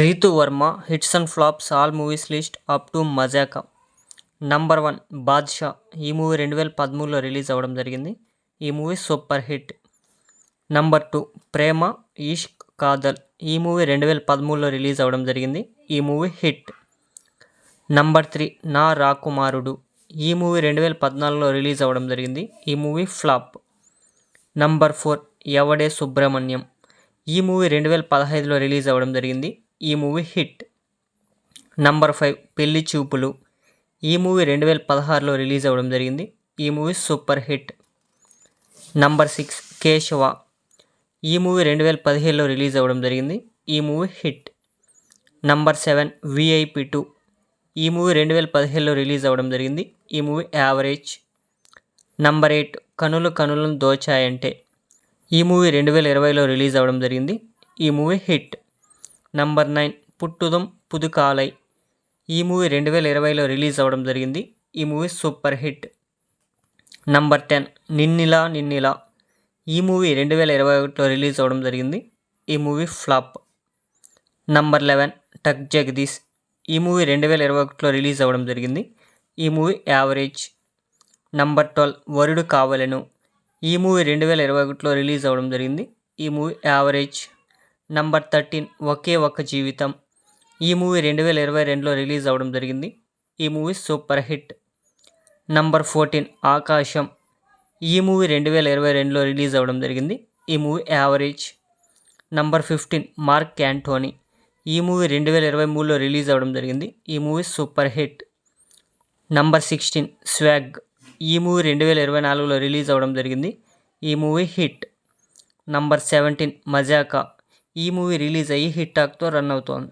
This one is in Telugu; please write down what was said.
Ritu Varma hits and flops all movies list up to Mazaka. Number 1 Baadshah. ఈ మూవీ 2013లో రిలీజ్ అవ్వడం జరిగింది. ఈ movie super hit. Number 2 Prema Ishq Kaadhal. ఈ మూవీ 2013లో రిలీజ్ అవ్వడం జరిగింది. ఈ మూవీ హిట్. నంబర్ 3 నా రాకుమారుడు. ఈ మూవీ 2014లో రిలీజ్ అవ్వడం జరిగింది. ఈ మూవీ ఫ్లాప్. నంబర్ 4 ఎవడే సుబ్రహ్మణ్యం. ఈ మూవీ 2015లో రిలీజ్ అవ్వడం జరిగింది. ఈ మూవీ హిట్. నంబర్ 5 పెళ్లి చూపులు. ఈ మూవీ 2016లో రిలీజ్ అవ్వడం జరిగింది. ఈ movie super hit. Number 6 Keshava. ఈ మూవీ 2017లో రిలీజ్ అవ్వడం జరిగింది. ఈ మూవీ హిట్. Number 7 VIP 2. ఈ మూవీ 2017లో రిలీజ్ అవ్వడం జరిగింది. ఈ మూవీ యావరేజ్. నంబర్ 8 కనులు కనులను దోచాయంటే. ఈ మూవీ 2020లో రిలీజ్ అవ్వడం జరిగింది. ఈ మూవీ హిట్. నంబర్ 9 పుట్టుదం పుదుకాలై. ఈ మూవీ 2020లో రిలీజ్ అవ్వడం జరిగింది. ఈ మూవీ సూపర్ హిట్. నంబర్ 10 నిన్నిలా నిన్నిలా. ఈ మూవీ 2021లో రిలీజ్ అవ్వడం జరిగింది. ఈ మూవీ ఫ్లాప్. నంబర్ 11 టక్ జగదీష్. ఈ మూవీ 2021లో రిలీజ్ అవ్వడం జరిగింది. ఈ మూవీ యావరేజ్. నంబర్ 12 వరుడు కావలెను. ఈ మూవీ 2021లో రిలీజ్ అవ్వడం జరిగింది. ఈ మూవీ యావరేజ్. నంబర్ 13 ఒకే ఒక జీవితం. ఈ మూవీ 2022లో రిలీజ్ అవ్వడం జరిగింది. ఈ మూవీ సూపర్ హిట్. నంబర్ 14 ఆకాశం. ఈ మూవీ 2022లో రిలీజ్ అవ్వడం జరిగింది. ఈ movie average. Number 15 mark Anthony. ఈ మూవీ 2023లో రిలీజ్ అవ్వడం జరిగింది. ఈ movie super hit. Number 16 swag. ఈ మూవీ 2024లో రిలీజ్ అవ్వడం జరిగింది. ఈ మూవీ హిట్. నంబర్ 17 మజాకా. ఈ మూవీ రిలీజ్ అయ్యి హిట్ టాక్తో రన్ అవుతోంది.